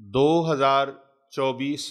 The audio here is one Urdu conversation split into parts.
2024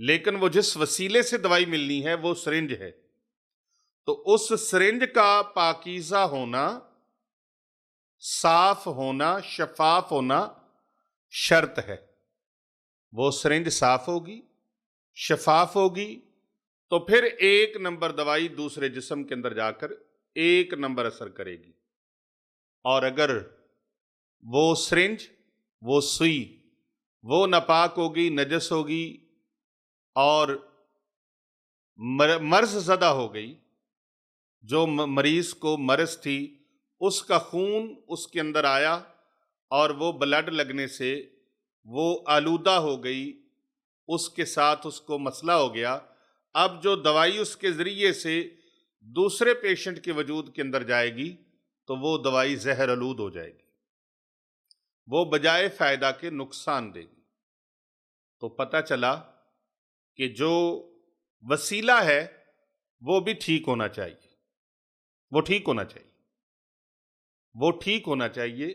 لیکن وہ جس وسیلے سے دوائی ملنی ہے وہ سرنج ہے، تو اس سرنج کا پاکیزہ ہونا، صاف ہونا، شفاف ہونا شرط ہے۔ وہ سرنج صاف ہوگی، شفاف ہوگی، تو پھر 1 نمبر دوائی دوسرے جسم کے اندر جا کر 1 نمبر اثر کرے گی۔ اور اگر وہ سرنج، وہ سوئی، وہ ناپاک ہوگی، نجس ہوگی اور مرض زدہ ہو گئی، جو مریض کو مرض تھی اس کا خون اس کے اندر آیا اور وہ بلڈ لگنے سے وہ آلودہ ہو گئی، اس کے ساتھ اس کو مسئلہ ہو گیا، اب جو دوائی اس کے ذریعے سے دوسرے پیشنٹ کے وجود کے اندر جائے گی تو وہ دوائی زہر آلود ہو جائے گی، وہ بجائے فائدہ کے نقصان دے گی۔ تو پتہ چلا کہ جو وسیلہ ہے وہ بھی ٹھیک ہونا چاہیے، وہ ٹھیک ہونا چاہیے، وہ ٹھیک ہونا چاہیے،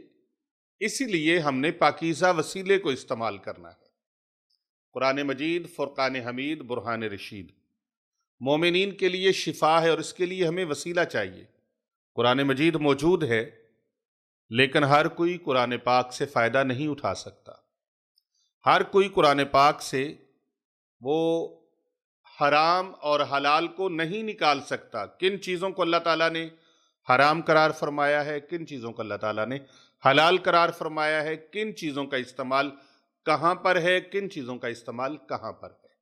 اسی لیے ہم نے پاکیزہ وسیلے کو استعمال کرنا ہے۔ قرآن مجید، فرقان حمید، برہان رشید مومنین کے لیے شفا ہے، اور اس کے لیے ہمیں وسیلہ چاہیے۔ قرآن مجید موجود ہے لیکن ہر کوئی قرآن پاک سے فائدہ نہیں اٹھا سکتا، ہر کوئی قرآن پاک سے وہ حرام اور حلال کو نہیں نکال سکتا۔ کن چیزوں کو اللہ تعالیٰ نے حرام قرار فرمایا ہے، کن چیزوں کو اللہ تعالیٰ نے حلال قرار فرمایا ہے، کن چیزوں کا استعمال کہاں پر ہے، کن چیزوں کا استعمال کہاں پر ہے،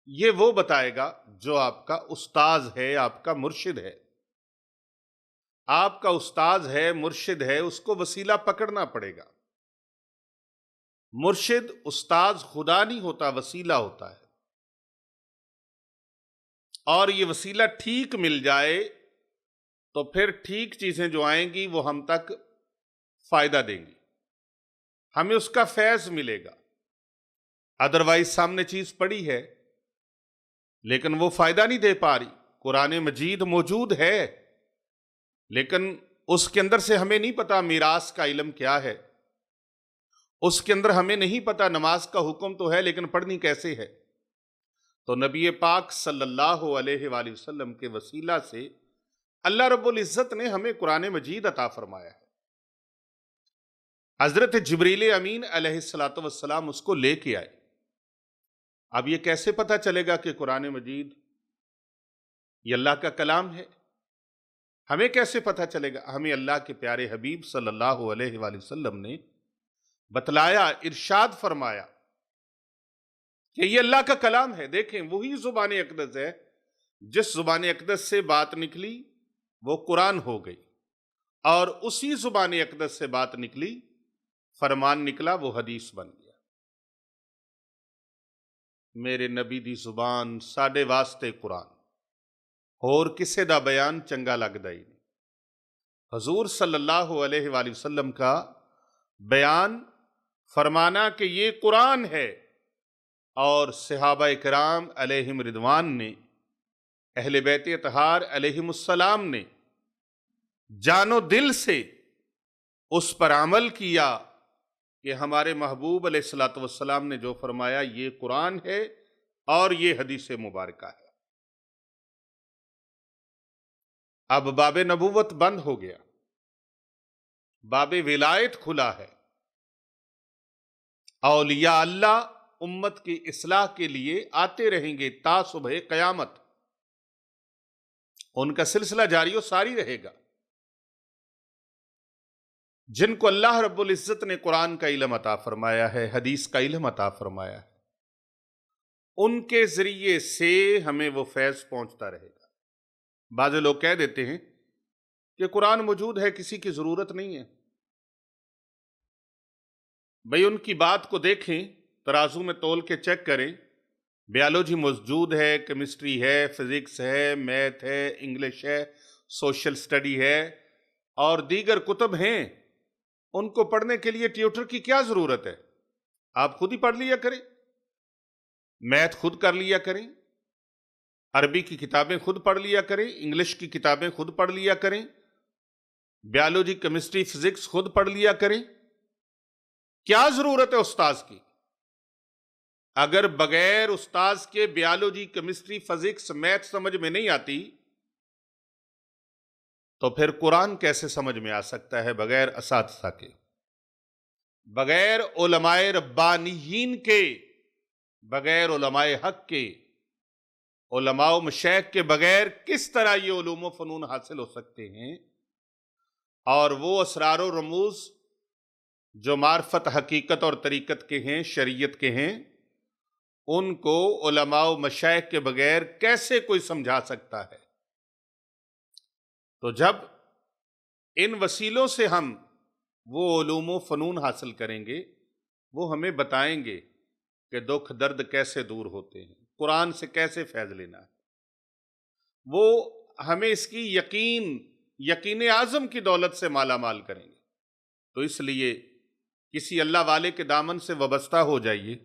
یہ وہ بتائے گا جو آپ کا استاذ ہے، آپ کا مرشد ہے۔ آپ کا استاذ ہے، مرشد ہے، اس کو وسیلہ پکڑنا پڑے گا۔ مرشد، استاذ خدا نہیں ہوتا، وسیلہ ہوتا ہے، اور یہ وسیلہ ٹھیک مل جائے تو پھر ٹھیک چیزیں جو آئیں گی وہ ہم تک فائدہ دیں گی، ہمیں اس کا فیض ملے گا۔ ادروائز سامنے چیز پڑی ہے لیکن وہ فائدہ نہیں دے پا رہی۔ قرآن مجید موجود ہے لیکن اس کے اندر سے ہمیں نہیں پتا میراث کا علم کیا ہے، اس کے اندر ہمیں نہیں پتا نماز کا حکم تو ہے لیکن پڑھنی کیسے ہے۔ تو نبی پاک صلی اللہ علیہ وآلہ وسلم کے وسیلہ سے اللہ رب العزت نے ہمیں قرآن مجید عطا فرمایا ہے۔ حضرت جبریل امین علیہ السلام اس کو لے کے آئے۔ اب یہ کیسے پتہ چلے گا کہ قرآن مجید یہ اللہ کا کلام ہے؟ ہمیں کیسے پتہ چلے گا؟ ہمیں اللہ کے پیارے حبیب صلی اللہ علیہ وآلہ وسلم نے بتلایا، ارشاد فرمایا کہ یہ اللہ کا کلام ہے۔ دیکھیں، وہی زبان اقدس ہے، جس زبان اقدس سے بات نکلی وہ قرآن ہو گئی، اور اسی زبان اقدس سے بات نکلی، فرمان نکلا، وہ حدیث بن گیا۔ میرے نبی دی زبان ساڈے واسطے قرآن، اور کسے دا بیان چنگا لگدا ہی نہیں۔ حضور صلی اللہ علیہ وآلہ وسلم کا بیان، فرمانا کہ یہ قرآن ہے، اور صحابہ کرام علیہم رضوان نے، اہل بیت اطہار علیہم السلام نے جان و دل سے اس پر عمل کیا کہ ہمارے محبوب علیہ الصلوۃ والسلام نے جو فرمایا یہ قرآن ہے اور یہ حدیث مبارکہ ہے۔ اب باب نبوت بند ہو گیا، باب ولایت کھلا ہے۔ اولیاء اللہ امت کی اصلاح کے لیے آتے رہیں گے تا صبح قیامت، ان کا سلسلہ جاری و ساری رہے گا۔ جن کو اللہ رب العزت نے قرآن کا علم عطا فرمایا ہے، حدیث کا علم عطا فرمایا ہے، ان کے ذریعے سے ہمیں وہ فیض پہنچتا رہے گا۔ بعض لوگ کہہ دیتے ہیں کہ قرآن موجود ہے، کسی کی ضرورت نہیں ہے۔ بھئی ان کی بات کو دیکھیں، ترازو میں تول کے چیک کریں، بیالوجی موجود ہے، کیمسٹری ہے، فزکس ہے، میتھ ہے، انگلش ہے، سوشل سٹڈی ہے، اور دیگر کتب ہیں، ان کو پڑھنے کے لیے ٹیوٹر کی کیا ضرورت ہے؟ آپ خود ہی پڑھ لیا کریں، میتھ خود کر لیا کریں، عربی کی کتابیں خود پڑھ لیا کریں، انگلش کی کتابیں خود پڑھ لیا کریں، بیالوجی، کیمسٹری، فزکس خود پڑھ لیا کریں۔ کیا ضرورت ہے استاذ کی؟ اگر بغیر استاذ کے بیالوجی، کیمسٹری، فزکس، میتھ سمجھ میں نہیں آتی تو پھر قرآن کیسے سمجھ میں آ سکتا ہے بغیر اساتذہ کے، بغیر علماء ربانیین کے، بغیر علماء حق کے، علماء و مشائخ کے بغیر کس طرح یہ علوم و فنون حاصل ہو سکتے ہیں؟ اور وہ اسرار و رموز جو معرفت حقیقت اور طریقت کے ہیں، شریعت کے ہیں، ان کو علماء و مشائخ کے بغیر کیسے کوئی سمجھا سکتا ہے؟ تو جب ان وسیلوں سے ہم وہ علوم و فنون حاصل کریں گے، وہ ہمیں بتائیں گے کہ دکھ درد کیسے دور ہوتے ہیں، قرآن سے کیسے فیض لینا ہے، وہ ہمیں اس کی یقین اعظم کی دولت سے مالا مال کریں گے۔ تو اس لیے کسی اللہ والے کے دامن سے وابستہ ہو جائیے،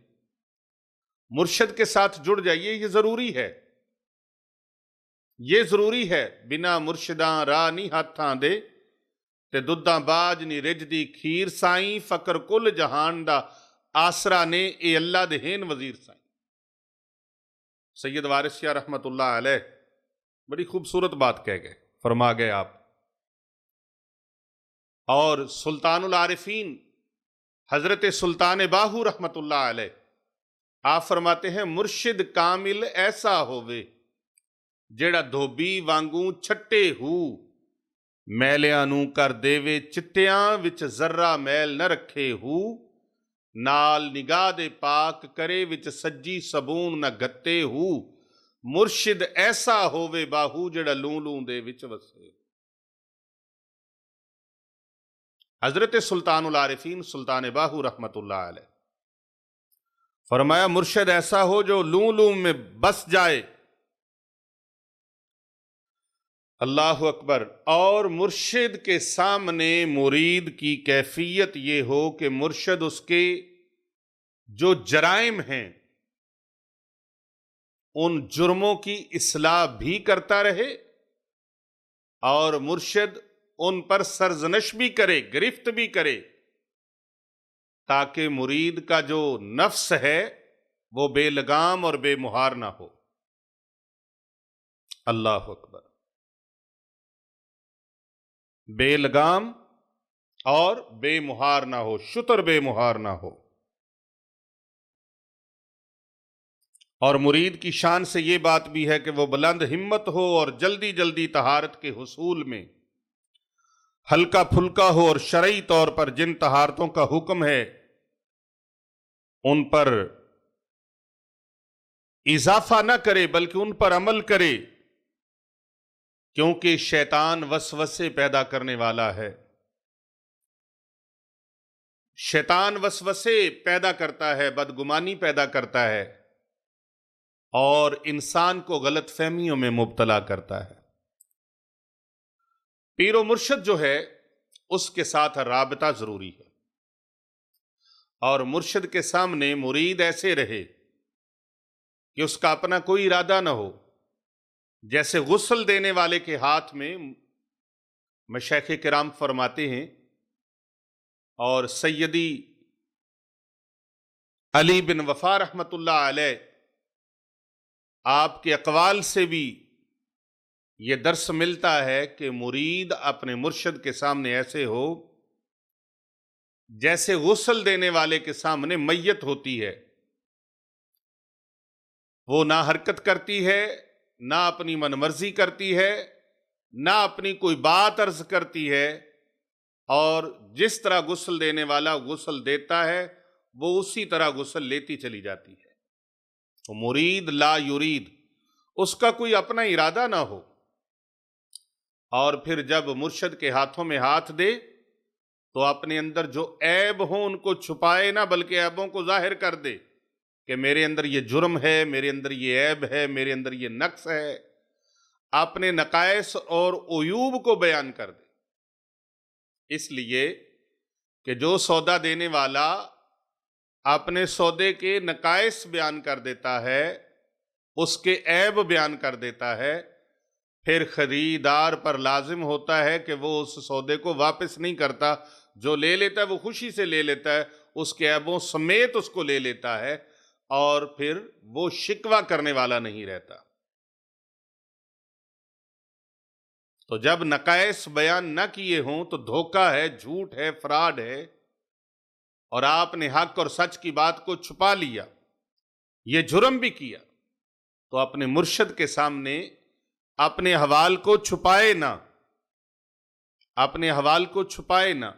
مرشد کے ساتھ جڑ جائیے، یہ ضروری ہے، یہ ضروری ہے۔ بنا مرشداں راہ نہیں ہاتھاں دے تے دداں باج نہیں رجدی کھیر سائیں، فقر کل جہان دا آسرا نے اے اللہ دے ہین وزیر سائیں۔ سید وارث شاہ رحمت اللہ علیہ بڑی خوبصورت بات کہہ گئے، فرما گئے آپ۔ اور سلطان العارفین حضرت سلطان باہو رحمت اللہ علیہ آپ فرماتے ہیں، مرشد کامل ایسا ہووے جیڑا دھوبی وانگوں چھٹے ہو، میلیاں نوں کر دیوے چٹیاں وچ ذرہ میل نہ رکھے ہو، نال نگاہ دے پاک کرے وچ سجی صبون نہ گتے ہو، مرشد ایسا ہووے باہو جیڑا لوں لوں دے وچ وسے۔ حضرت سلطان العارفین سلطان باہو رحمت اللہ علیہ فرمایا، مرشد ایسا ہو جو لوں لوں میں بس جائے۔ اللہ اکبر۔ اور مرشد کے سامنے مرید کی کیفیت یہ ہو کہ مرشد اس کے جو جرائم ہیں ان جرموں کی اصلاح بھی کرتا رہے، اور مرشد ان پر سرزنش بھی کرے، گرفت بھی کرے، تاکہ مرید کا جو نفس ہے وہ بے لگام اور بے مہار نہ ہو۔ اللہ اکبر۔ بے لگام اور بے مہار نہ ہو، شتر بے مہار نہ ہو۔ اور مرید کی شان سے یہ بات بھی ہے کہ وہ بلند ہمت ہو اور جلدی جلدی طہارت کے حصول میں ہلکا پھلکا ہو، اور شرعی طور پر جن طہارتوں کا حکم ہے ان پر اضافہ نہ کرے بلکہ ان پر عمل کرے، کیونکہ شیطان وسوسے پیدا کرنے والا ہے۔ شیطان وسوسے پیدا کرتا ہے، بدگمانی پیدا کرتا ہے، اور انسان کو غلط فہمیوں میں مبتلا کرتا ہے۔ پیر و مرشد جو ہے اس کے ساتھ رابطہ ضروری ہے، اور مرشد کے سامنے مرید ایسے رہے کہ اس کا اپنا کوئی ارادہ نہ ہو۔ جیسے غسل دینے والے کے ہاتھ میں مشائخ کرام فرماتے ہیں، اور سیدی علی بن وفا رحمت اللہ علیہ آپ کے اقوال سے بھی یہ درس ملتا ہے کہ مرید اپنے مرشد کے سامنے ایسے ہو جیسے غسل دینے والے کے سامنے میت ہوتی ہے۔ وہ نہ حرکت کرتی ہے، نہ اپنی من مرضی کرتی ہے، نہ اپنی کوئی بات عرض کرتی ہے، اور جس طرح غسل دینے والا غسل دیتا ہے وہ اسی طرح غسل لیتی چلی جاتی ہے۔ تو مرید لا یرید، اس کا کوئی اپنا ارادہ نہ ہو، اور پھر جب مرشد کے ہاتھوں میں ہاتھ دے تو اپنے اندر جو عیب ہوں ان کو چھپائے نہ، بلکہ عیبوں کو ظاہر کر دے کہ میرے اندر یہ جرم ہے، میرے اندر یہ عیب ہے، میرے اندر یہ نقص ہے، اپنے نقائص اور عیوب کو بیان کر دے۔ اس لیے کہ جو سودا دینے والا اپنے سودے کے نقائص بیان کر دیتا ہے، اس کے عیب بیان کر دیتا ہے، پھر خریدار پر لازم ہوتا ہے کہ وہ اس سودے کو واپس نہیں کرتا، جو لے لیتا ہے وہ خوشی سے لے لیتا ہے، اس کے عیبوں سمیت اس کو لے لیتا ہے، اور پھر وہ شکوہ کرنے والا نہیں رہتا۔ تو جب نقائص بیان نہ کیے ہوں تو دھوکہ ہے، جھوٹ ہے، فراڈ ہے، اور آپ نے حق اور سچ کی بات کو چھپا لیا، یہ جرم بھی کیا، تو اپنے مرشد کے سامنے اپنے حوال کو چھپائے نہ، اپنے حوال کو چھپائے نہ،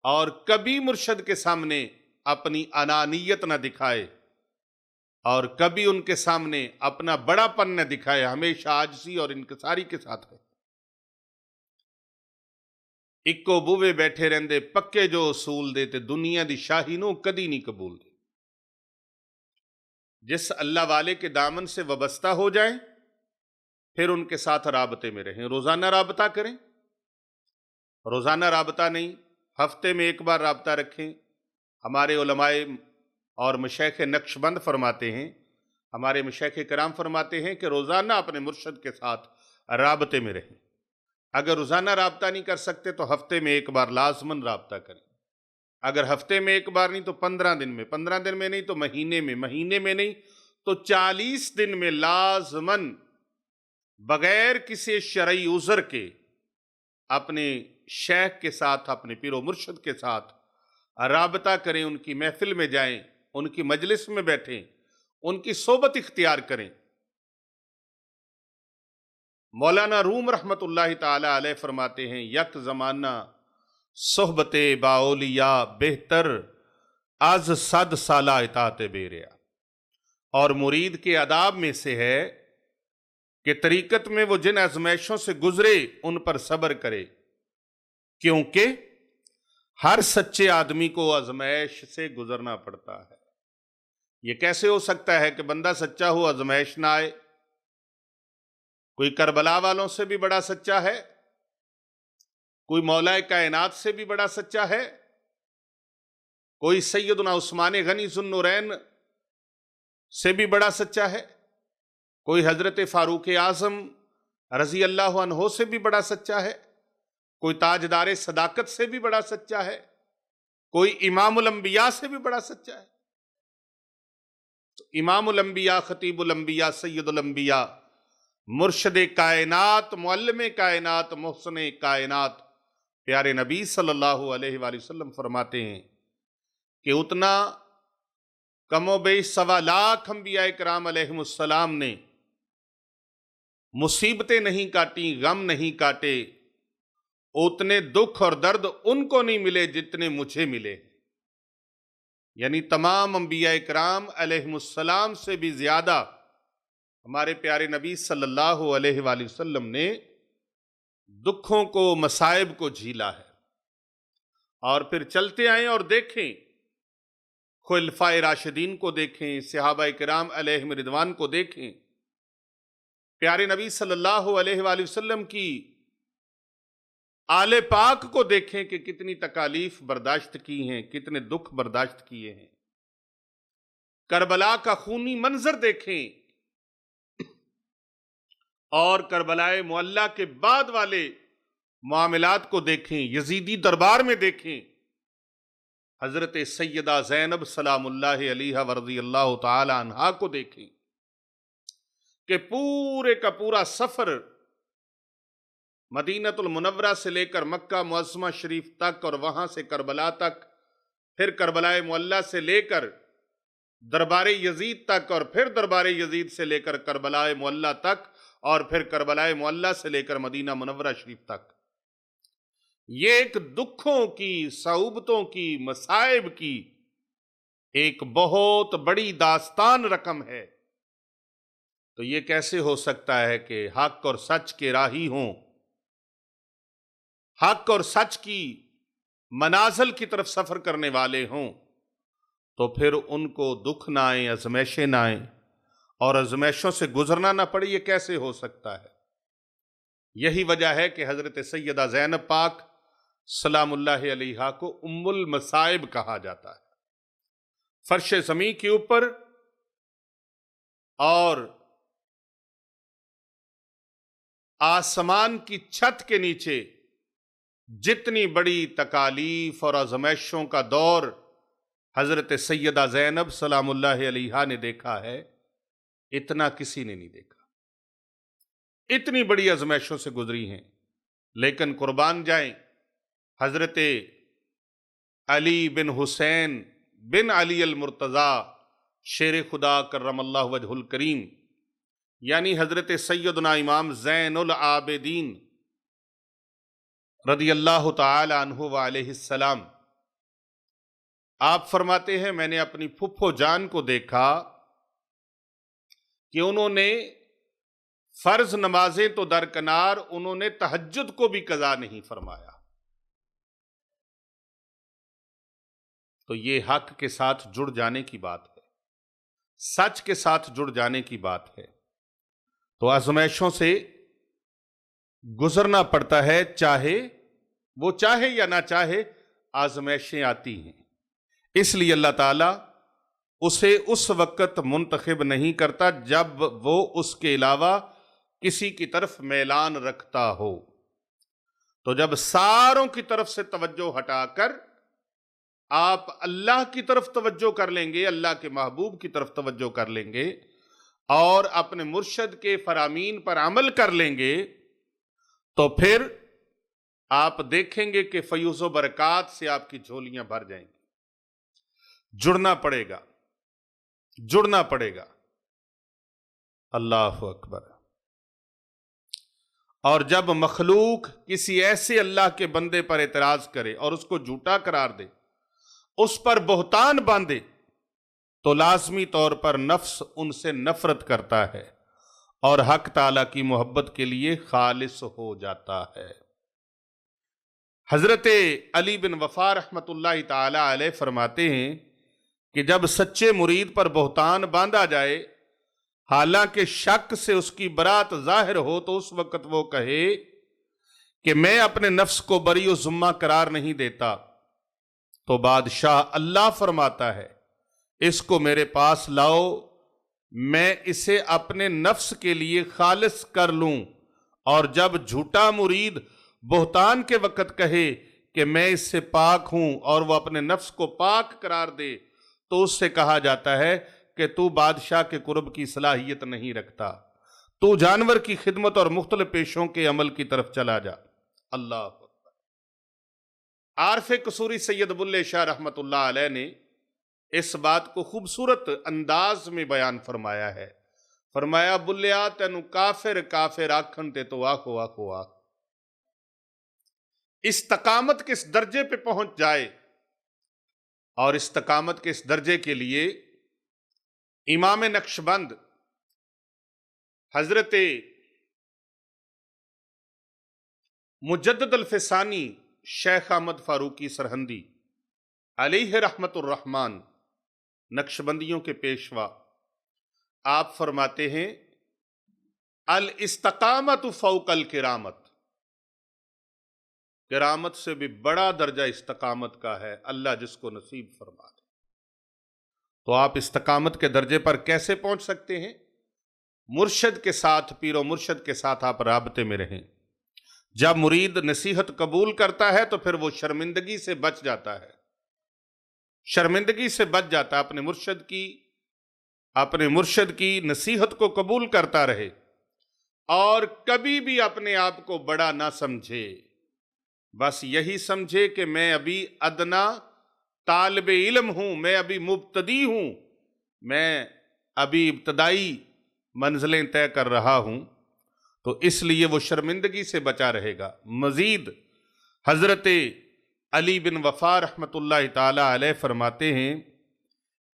اور کبھی مرشد کے سامنے اپنی انانیت نہ دکھائے، اور کبھی ان کے سامنے اپنا بڑا پن نہ دکھائے، ہمیشہ عاجزی اور انکساری کے ساتھ ہے۔ اکو بوے بیٹھے رہندے پکے جو اصول دے تے دنیا دی شاہی نو کدی نہیں قبول دے۔ جس اللہ والے کے دامن سے وابستہ ہو جائیں پھر ان کے ساتھ رابطے میں رہیں، روزانہ رابطہ کریں، روزانہ رابطہ نہیں، ہفتے میں ایک بار رابطہ رکھیں۔ ہمارے علماء اور مشائخ نقشبند فرماتے ہیں، ہمارے مشائخ کرام فرماتے ہیں کہ روزانہ اپنے مرشد کے ساتھ رابطے میں رہیں۔ اگر روزانہ رابطہ نہیں کر سکتے تو ہفتے میں ایک بار لازماً رابطہ کریں۔ اگر ہفتے میں ایک بار نہیں تو 15 دن میں، 15 دن میں نہیں تو مہینے میں نہیں تو 40 دن میں لازماً بغیر کسی شرعی عذر کے اپنے شیخ کے ساتھ، اپنے پیر و مرشد کے ساتھ رابطہ کریں، ان کی محفل میں جائیں، ان کی مجلس میں بیٹھیں، ان کی صحبت اختیار کریں۔ مولانا روم رحمت اللہ تعالی علیہ فرماتے ہیں، یک زمانہ صحبت با اولیاء بہتر از 100 سالہ اطاعت بیریا۔ اور مرید کے آداب میں سے ہے کہ طریقت میں وہ جن آزمائشوں سے گزرے ان پر صبر کرے، کیونکہ ہر سچے آدمی کو آزمائش سے گزرنا پڑتا ہے۔ یہ کیسے ہو سکتا ہے کہ بندہ سچا ہو آزمائش نہ آئے؟ کوئی کربلا والوں سے بھی بڑا سچا ہے، کوئی مولا کائنات سے بھی بڑا سچا ہے، کوئی سیدنا عثمان غنی ذو النورین سے بھی بڑا سچا ہے، کوئی حضرت فاروق اعظم رضی اللہ عنہ سے بھی بڑا سچا ہے، کوئی تاجدار صداقت سے بھی بڑا سچا ہے، کوئی امام الانبیاء سے بھی بڑا سچا ہے۔ تو امام الانبیاء، خطیب الانبیاء، سید الانبیاء، مرشد کائنات، معلم کائنات، محسن کائنات پیارے نبی صلی اللہ علیہ وآلہ وسلم فرماتے ہیں کہ اتنا کم و بیش 1.25 لاکھ انبیاء کرام علیہ السلام نے مصیبتیں نہیں کاٹیں، غم نہیں کاٹے، اتنے دکھ اور درد ان کو نہیں ملے جتنے مجھے ملے۔ یعنی تمام انبیاء کرام علیہ السلام سے بھی زیادہ ہمارے پیارے نبی صلی اللہ علیہ وآلہ وسلم نے دکھوں کو، مصائب کو جھیلا ہے۔ اور پھر چلتے آئیں اور دیکھیں، خلفائے راشدین کو دیکھیں، صحابہ کرام علیہم رضوان کو دیکھیں، پیارے نبی صلی اللہ علیہ وآلہ وسلم کی آل پاک کو دیکھیں کہ کتنی تکالیف برداشت کی ہیں، کتنے دکھ برداشت کیے ہیں۔ کربلا کا خونی منظر دیکھیں اور کربلائے معلی کے بعد والے معاملات کو دیکھیں، یزیدی دربار میں دیکھیں، حضرت سیدہ زینب سلام اللہ علیہ ورضی اللہ تعالی عنہا کو دیکھیں کہ پورے کا پورا سفر مدینہ المنورہ سے لے کر مکہ معظمہ شریف تک اور وہاں سے کربلا تک، پھر کربلائے معلی سے لے کر دربار یزید تک، اور پھر دربار یزید سے لے کر کربلائے معلی تک، اور پھر کربلائے معلی سے لے کر مدینہ منورہ شریف تک، یہ ایک دکھوں کی، صعوبتوں کی، مصائب کی ایک بہت بڑی داستان رقم ہے۔ تو یہ کیسے ہو سکتا ہے کہ حق اور سچ کے راہی ہوں، حق اور سچ کی منازل کی طرف سفر کرنے والے ہوں، تو پھر ان کو دکھ نہ آئیں، آزمائشیں نہ آئیں اور آزمائشوں سے گزرنا نہ پڑے؟ یہ کیسے ہو سکتا ہے؟ یہی وجہ ہے کہ حضرت سیدہ زینب پاک سلام اللہ علیہا کو ام المصائب کہا جاتا ہے۔ فرش زمین کے اوپر اور آسمان کی چھت کے نیچے جتنی بڑی تکالیف اور آزمائشوں کا دور حضرت سیدہ زینب سلام اللہ علیہا نے دیکھا ہے، اتنا کسی نے نہیں دیکھا۔ اتنی بڑی آزمائشوں سے گزری ہیں، لیکن قربان جائیں حضرت علی بن حسین بن علی المرتضی شیر خدا کرم اللہ وجہ الکریم، یعنی حضرت سیدنا امام زین العابدین رضی اللہ تعالی عنہ وعلیہ السلام، آپ فرماتے ہیں میں نے اپنی پھپھو جان کو دیکھا کہ انہوں نے فرض نمازیں تو درکنار، انہوں نے تہجد کو بھی قضا نہیں فرمایا۔ تو یہ حق کے ساتھ جڑ جانے کی بات ہے، سچ کے ساتھ جڑ جانے کی بات ہے۔ تو آزمائشوں سے گزرنا پڑتا ہے، چاہے وہ چاہے یا نہ چاہے، آزمائشیں آتی ہیں۔ اس لیے اللہ تعالیٰ اسے اس وقت منتخب نہیں کرتا جب وہ اس کے علاوہ کسی کی طرف میلان رکھتا ہو۔ تو جب ساروں کی طرف سے توجہ ہٹا کر آپ اللہ کی طرف توجہ کر لیں گے، اللہ کے محبوب کی طرف توجہ کر لیں گے اور اپنے مرشد کے فرامین پر عمل کر لیں گے، تو پھر آپ دیکھیں گے کہ فیوز و برکات سے آپ کی جھولیاں بھر جائیں گی۔ جڑنا پڑے گا، جڑنا پڑے گا۔ اللہ اکبر۔ اور جب مخلوق کسی ایسے اللہ کے بندے پر اعتراض کرے اور اس کو جھوٹا قرار دے، اس پر بہتان باندھے، تو لازمی طور پر نفس ان سے نفرت کرتا ہے اور حق تعالیٰ کی محبت کے لیے خالص ہو جاتا ہے۔ حضرت علی بن وفا رحمۃ اللہ تعالی علیہ فرماتے ہیں کہ جب سچے مرید پر بہتان باندھا جائے، حالانکہ شک سے اس کی برات ظاہر ہو، تو اس وقت وہ کہے کہ میں اپنے نفس کو بری و ذمہ قرار نہیں دیتا، تو بادشاہ اللہ فرماتا ہے اس کو میرے پاس لاؤ، میں اسے اپنے نفس کے لیے خالص کر لوں۔ اور جب جھوٹا مرید بہتان کے وقت کہے کہ میں اس سے پاک ہوں اور وہ اپنے نفس کو پاک قرار دے، تو اس سے کہا جاتا ہے کہ تو بادشاہ کے قرب کی صلاحیت نہیں رکھتا، تو جانور کی خدمت اور مختلف پیشوں کے عمل کی طرف چلا جا۔ اللہ اکبر۔ عارف قصوری سید بلے شاہ رحمت اللہ علیہ نے اس بات کو خوبصورت انداز میں بیان فرمایا ہے۔ فرمایا بلیا تینو کافر کافر آکھن تے تو آکھو آکھو آکھ۔ استقامت کس درجے پہ پہنچ جائے، اور استقامت کے اس درجے کے لیے امام نقشبند حضرت مجدد الفسانی شیخ احمد فاروقی سرہندی علیہ رحمت الرحمن، نقشبندیوں کے پیشوا، آپ فرماتے ہیں الاستقامت فوق الکرامت، کرامت سے بھی بڑا درجہ استقامت کا ہے، اللہ جس کو نصیب فرما دے۔ تو آپ استقامت کے درجے پر کیسے پہنچ سکتے ہیں؟ مرشد کے ساتھ، پیر و مرشد کے ساتھ آپ رابطے میں رہیں۔ جب مرید نصیحت قبول کرتا ہے تو پھر وہ شرمندگی سے بچ جاتا ہے، شرمندگی سے بچ جاتا ہے، اپنے مرشد کی نصیحت کو قبول کرتا رہے اور کبھی بھی اپنے آپ کو بڑا نہ سمجھے، بس یہی سمجھے کہ میں ابھی ادنا طالب علم ہوں، میں ابھی مبتدی ہوں، میں ابھی ابتدائی منزلیں طے کر رہا ہوں، تو اس لیے وہ شرمندگی سے بچا رہے گا۔ مزید حضرت علی بن وفا رحمت اللہ تعالی علیہ فرماتے ہیں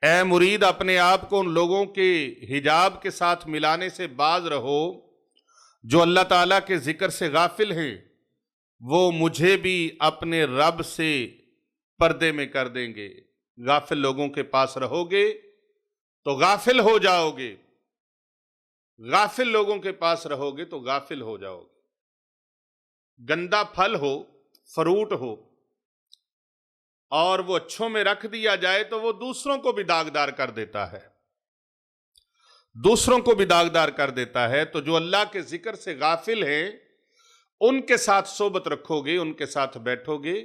اے مرید اپنے آپ کو ان لوگوں کے حجاب کے ساتھ ملانے سے باز رہو جو اللہ تعالیٰ کے ذکر سے غافل ہیں، وہ مجھے بھی اپنے رب سے پردے میں کر دیں گے۔ غافل لوگوں کے پاس رہو گے تو غافل ہو جاؤ گے، غافل لوگوں کے پاس رہو گے تو غافل ہو جاؤ گے۔ گندا پھل ہو، فروٹ ہو، اور وہ اچھوں میں رکھ دیا جائے تو وہ دوسروں کو بھی داغدار کر دیتا ہے، دوسروں کو بھی داغدار کر دیتا ہے۔ تو جو اللہ کے ذکر سے غافل ہیں ان کے ساتھ صحبت رکھو گے، ان کے ساتھ بیٹھو گے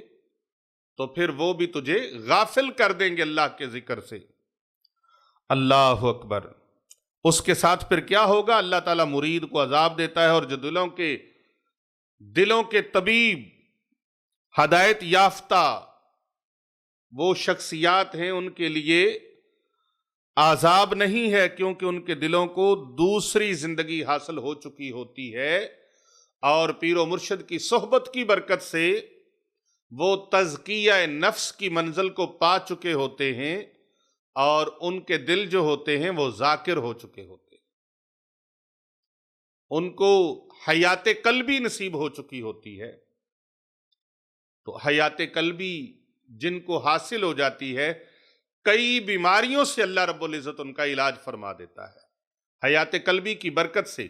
تو پھر وہ بھی تجھے غافل کر دیں گے اللہ کے ذکر سے۔ اللہ اکبر۔ اس کے ساتھ پھر کیا ہوگا؟ اللہ تعالیٰ مرید کو عذاب دیتا ہے، اور جو دلوں کے طبیب، ہدایت یافتہ وہ شخصیات ہیں، ان کے لیے عذاب نہیں ہے، کیونکہ ان کے دلوں کو دوسری زندگی حاصل ہو چکی ہوتی ہے، اور پیر و مرشد کی صحبت کی برکت سے وہ تزکیہ نفس کی منزل کو پا چکے ہوتے ہیں، اور ان کے دل جو ہوتے ہیں وہ ذاکر ہو چکے ہوتے ہیں، ان کو حیات قلبی نصیب ہو چکی ہوتی ہے۔ تو حیات قلبی جن کو حاصل ہو جاتی ہے، کئی بیماریوں سے اللہ رب العزت ان کا علاج فرما دیتا ہے حیات قلبی کی برکت سے۔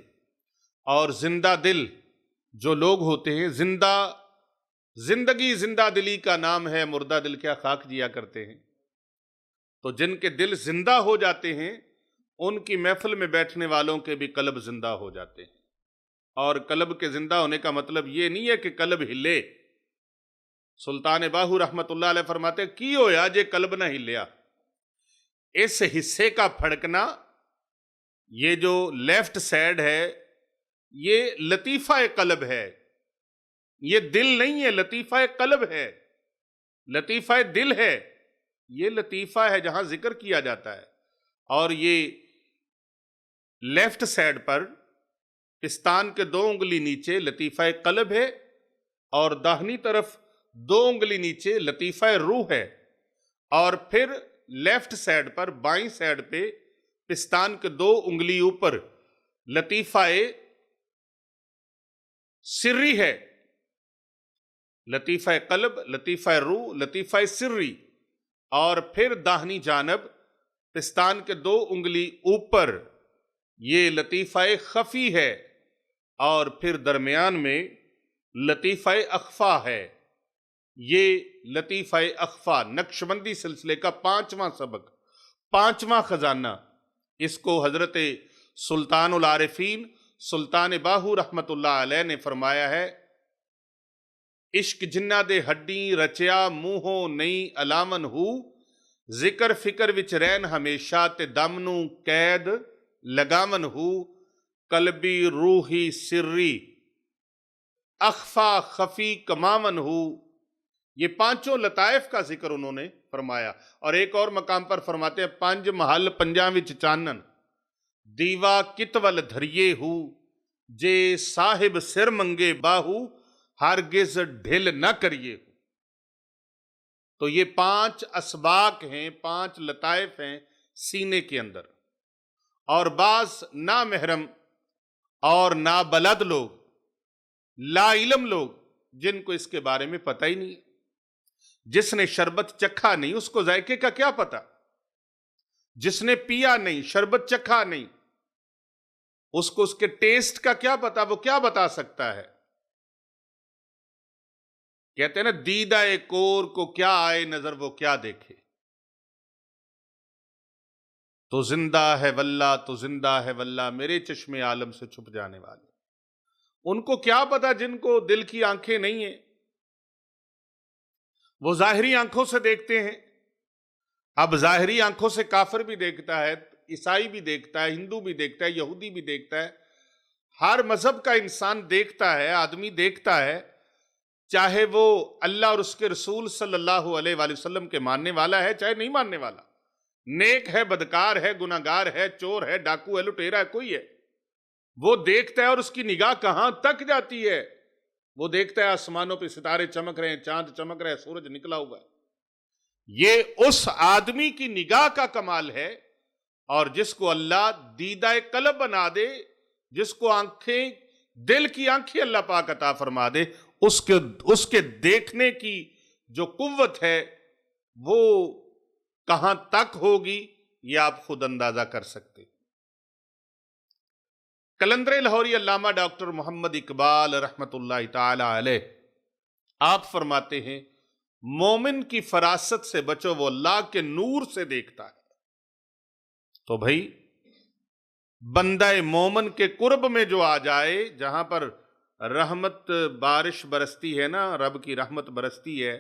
اور زندہ دل جو لوگ ہوتے ہیں، زندگی زندہ دلی کا نام ہے، مردہ دل کیا خاک جیا کرتے ہیں، تو جن کے دل زندہ ہو جاتے ہیں، ان کی محفل میں بیٹھنے والوں کے بھی قلب زندہ ہو جاتے ہیں۔ اور قلب کے زندہ ہونے کا مطلب یہ نہیں ہے کہ قلب ہلے۔ سلطان باہو رحمت اللہ علیہ فرماتے کی ہویا جے قلب نہ ہلیا، اس حصے کا پھڑکنا، یہ جو لیفٹ سائڈ ہے، یہ لطیفہ قلب ہے، یہ دل نہیں ہے، لطیفہ قلب ہے، لطیفہ دل ہے، یہ لطیفہ ہے جہاں ذکر کیا جاتا ہے۔ اور یہ لیفٹ سائڈ پر پستان کے 2 انگلی نیچے لطیفہ قلب ہے، اور داہنی طرف 2 انگلی نیچے لطیفہ روح ہے، اور پھر لیفٹ سائڈ پر بائیں سائڈ پہ پستان کے 2 انگلی اوپر لطیفہ سری ہے، لطیفہ قلب، لطیفہ روح، لطیفہ سری، اور پھر داہنی جانب پستان کے 2 انگلی اوپر یہ لطیفہ خفی ہے، اور پھر درمیان میں لطیفہ اخفا ہے۔ یہ لطیفہ اخفا نقشبندی سلسلے کا 5واں سبق، 5واں خزانہ، اس کو حضرت سلطان العارفین سلطان باہو رحمت اللہ علیہ نے فرمایا ہے، عشق جنہ دے ہڈی رچیا منہوں نئی علامن ہو، ذکر فکر وچ رہن ہمیشہ تے دم نو قید لگامن ہو، قلبی روحی سری اخفا خفی کمامن ہو۔ یہ 5 لطائف کا ذکر انہوں نے فرمایا، اور ایک اور مقام پر فرماتے ہیں، 5 محل پنجاں وچ چانن، دیوا کتول دھریے ہو، جے صاحب سر منگے باہو، ہرگز ڈھل نہ کریے ہو۔ تو یہ 5 اسباق ہیں، 5 لطائف ہیں سینے کے اندر، اور بعض نامحرم اور نابلد لوگ، لا علم لوگ، جن کو اس کے بارے میں پتہ ہی نہیں ہے، جس نے شربت چکھا نہیں اس کو ذائقے کا کیا پتا، جس نے پیا نہیں، شربت چکھا نہیں، اس کو اس کے ٹیسٹ کا کیا پتا، وہ کیا بتا سکتا ہے؟ کہتے ہیں نا، دیدہ کور کو کیا آئے نظر، وہ کیا دیکھے۔ تو زندہ ہے واللہ، تو زندہ ہے واللہ، میرے چشم عالم سے چھپ جانے والے، ان کو کیا پتا جن کو دل کی آنکھیں نہیں ہیں، وہ ظاہری آنکھوں سے دیکھتے ہیں۔ اب ظاہری آنکھوں سے کافر بھی دیکھتا ہے، عیسائی بھی دیکھتا ہے، ہندو بھی دیکھتا ہے، یہودی بھی دیکھتا ہے، ہر مذہب کا انسان دیکھتا ہے، آدمی دیکھتا ہے، چاہے وہ اللہ اور اس کے رسول صلی اللہ علیہ وآلہ وسلم کے ماننے والا ہے، چاہے نہیں ماننے والا، نیک ہے، بدکار ہے، گناہگار ہے، چور ہے، ڈاکو ہے، لٹیرا ہے، کوئی ہے، وہ دیکھتا ہے، اور اس کی نگاہ کہاں تک جاتی ہے؟ وہ دیکھتا ہے آسمانوں پہ ستارے چمک رہے ہیں، چاند چمک رہے ہیں، سورج نکلا ہوا ہے۔ یہ اس آدمی کی نگاہ کا کمال ہے، اور جس کو اللہ دیدہ قلب بنا دے، جس کو آنکھیں، دل کی آنکھیں اللہ پاک عطا فرما دے، اس کے دیکھنے کی جو قوت ہے وہ کہاں تک ہوگی، یہ آپ خود اندازہ کر سکتے۔ قلندر لاہوری علامہ ڈاکٹر محمد اقبال رحمت اللہ تعالی علیہ، آپ فرماتے ہیں، مومن کی فراست سے بچو، وہ اللہ کے نور سے دیکھتا ہے۔ تو بھائی بندہ مومن کے قرب میں جو آ جائے، جہاں پر رحمت بارش برستی ہے نا، رب کی رحمت برستی ہے،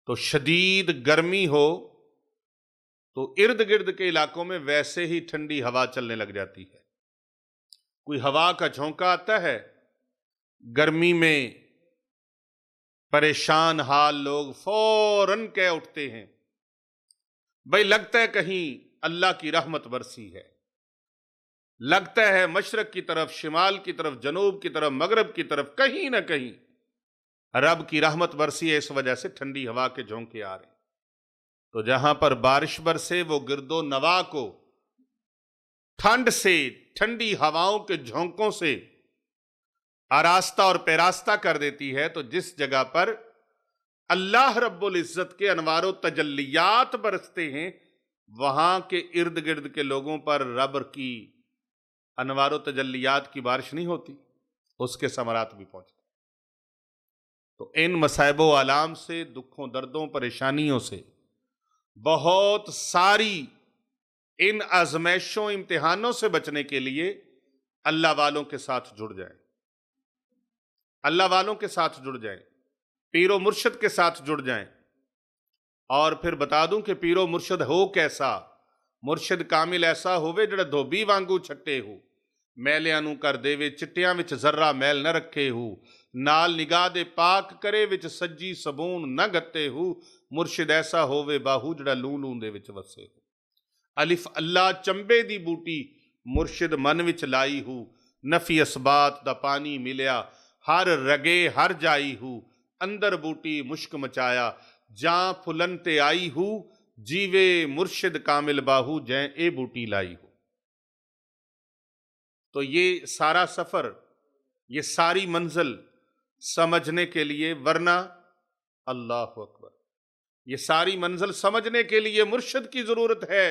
تو شدید گرمی ہو تو ارد گرد کے علاقوں میں ویسے ہی ٹھنڈی ہوا چلنے لگ جاتی ہے. کوئی ہوا کا جھونکا آتا ہے، گرمی میں پریشان حال لوگ فوراً کہہ اٹھتے ہیں بھائی لگتا ہے کہیں اللہ کی رحمت برسی ہے، لگتا ہے مشرق کی طرف، شمال کی طرف، جنوب کی طرف، مغرب کی طرف کہیں نہ کہیں رب کی رحمت برسی ہے، اس وجہ سے ٹھنڈی ہوا کے جھونکے آ رہے ہیں. تو جہاں پر بارش برسے وہ گرد و نواح کو ٹھنڈ سے، ٹھنڈی ہواؤں کے جھونکوں سے آراستہ اور پیراستہ کر دیتی ہے. تو جس جگہ پر اللہ رب العزت کے انوار و تجلیات برستے ہیں وہاں کے ارد گرد کے لوگوں پر رب کی انوار و تجلیات کی بارش نہیں ہوتی، اس کے ثمرات بھی پہنچتے. تو ان مصائب و آلام سے، دکھوں، دردوں، پریشانیوں سے، بہت ساری ان آزمائشوں، امتحانوں سے بچنے کے لیے اللہ والوں کے ساتھ جڑ جائیں، اللہ والوں کے ساتھ جڑ جائیں، پیر و مرشد کے ساتھ جڑ جائیں. اور پھر بتا دوں کہ پیر و مرشد ہو کیسا؟ مرشد کامل ایسا ہوئے جڑا دھوبی وانگو چھٹے ہو، میلیاں نو کر دیوے چٹیاں وچ ذرہ میل نہ رکھے ہو، نال نگاہ دے پاک کرے وچ سجی صبون نہ گتے ہو. مرشد ایسا ہووے باہو جڑا لوں لوں دے وچ وسے ہو. الف اللہ چمبے دی بوٹی مرشد من وچ لائی ہو، نفی اسبات دا پانی ملیا ہر رگے ہر جائی ہو. اندر بوٹی مشک مچایا جاں پھلن تے آئی ہو، جیوے مرشد کامل باہو جیں اے بوٹی لائی ہو. تو یہ سارا سفر، یہ ساری منزل سمجھنے کے لیے، ورنہ اللہ اکبر، یہ ساری منزل سمجھنے کے لیے مرشد کی ضرورت ہے.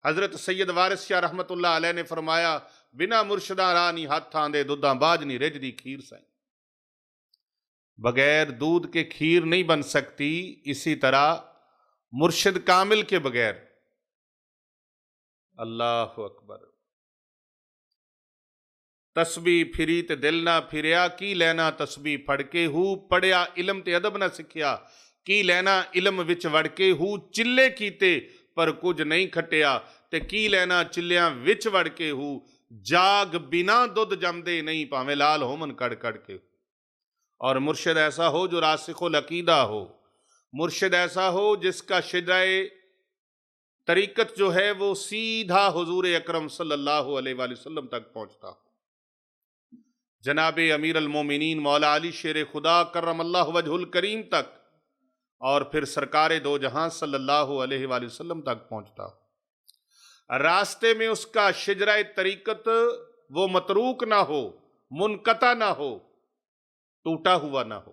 حضرت سید وارث شاہ رحمت اللہ علیہ نے فرمایا بنا مرشداں رانی ہاتھاں دے دودھاں باج نہیں رجدی کھیر سائیں. بغیر دودھ کے کھیر نہیں بن سکتی، اسی طرح مرشد کامل کے بغیر. اللہ اکبر. تسبیح پھری تے دل نہ پھریا، کی لینا تسبیح پڑھ کے ہو، پڑھیا علم تے ادب نہ سکھیا، کی لینا علم وچ وڑ کے ہو. چلے کیتے پر کچھ نہیں کھٹیا، تے کی لینا چلیاں وچ وڑ کے ہو. جاگ بنا دودھ جمدے نہیں، پاویں لال ہومن کڑ کڑ کے. اور مرشد ایسا ہو جو راسخ العقیدہ ہو، مرشد ایسا ہو جس کا شجرۂ طریقت جو ہے وہ سیدھا حضور اکرم صلی اللہ علیہ وآلہ وسلم تک پہنچتا ہو. جناب امیر المومنین مولا علی شیر خدا کرم اللہ وجہ الکریم تک، اور پھر سرکار دو جہاں صلی اللہ علیہ وآلہ وسلم تک پہنچتا ہو. راستے میں اس کا شجرۂ طریقت وہ متروک نہ ہو، منقطع نہ ہو، ٹوٹا ہوا نہ ہو.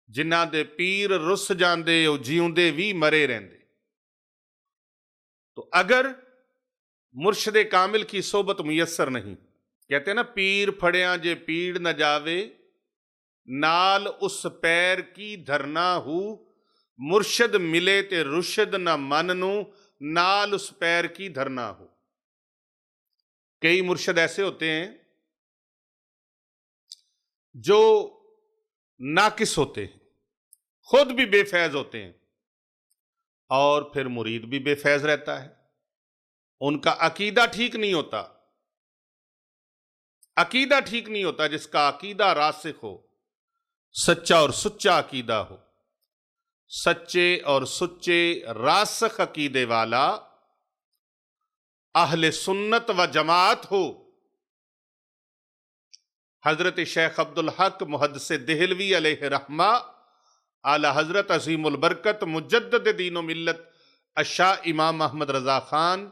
جنہاں دے پیر رس جاندے او جیوندے وی مرے رہندے. تو اگر مرشد کامل کی صحبت میسر نہیں، کہتے ہیں نا پیر پھڑیاں جے پیڑ نہ جاوے، نال اس پیر کی دھرنا ہو. مرشد ملے تے رشد نہ مننو، نال اس پیر کی دھرنا ہو. کئی مرشد ایسے ہوتے ہیں جو ناقص ہوتے ہیں، خود بھی بے فیض ہوتے ہیں اور پھر مرید بھی بے فیض رہتا ہے. ان کا عقیدہ ٹھیک نہیں ہوتا. عقیدہ ٹھیک نہیں ہوتا. جس کا عقیدہ راسخ ہو، سچا اور سچا عقیدہ ہو، سچے اور سچے راسخ عقیدے والا اہل سنت و جماعت ہو. حضرت شیخ عبدالحق محدث دہلوی علیہ رحمہ، اعلی حضرت عظیم البرکت مجدد دین و ملت الشاہ امام محمد رضا خان